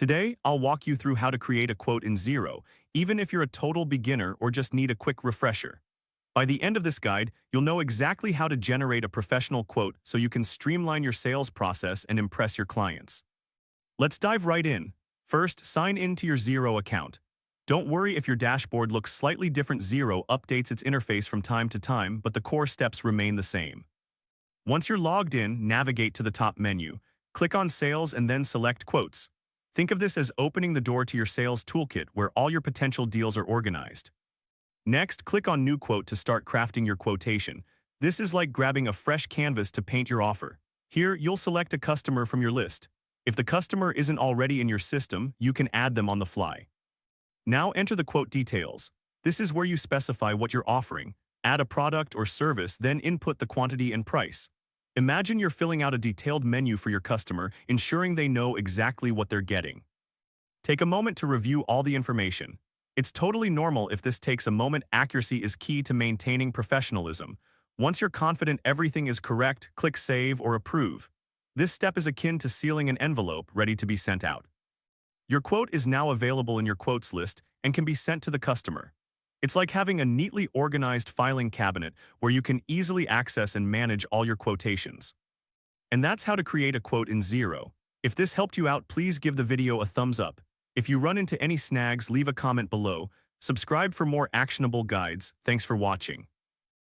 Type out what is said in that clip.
Today, I'll walk you through how to create a quote in Xero, even if you're a total beginner or just need a quick refresher. By the end of this guide, you'll know exactly how to generate a professional quote so you can streamline your sales process and impress your clients. Let's dive right in. First, sign in to your Xero account. Don't worry if your dashboard looks slightly different. Xero updates its interface from time to time, but the core steps remain the same. Once you're logged in, navigate to the top menu. Click on Sales and then select Quotes. Think of this as opening the door to your sales toolkit where all your potential deals are organized. Next, click on New Quote to start crafting your quotation. This is like grabbing a fresh canvas to paint your offer. Here, you'll select a customer from your list. If the customer isn't already in your system, you can add them on the fly. Now enter the quote details. This is where you specify what you're offering, add a product or service, then input the quantity and price. Imagine you're filling out a detailed menu for your customer, ensuring they know exactly what they're getting. Take a moment to review all the information. It's totally normal if this takes a moment. Accuracy is key to maintaining professionalism. Once you're confident everything is correct, click Save or Approve. This step is akin to sealing an envelope ready to be sent out. Your quote is now available in your quotes list and can be sent to the customer. It's like having a neatly organized filing cabinet where you can easily access and manage all your quotations. And that's how to create a quote in Xero. If this helped you out, please give the video a thumbs up. If you run into any snags, leave a comment below. Subscribe for more actionable guides. Thanks for watching.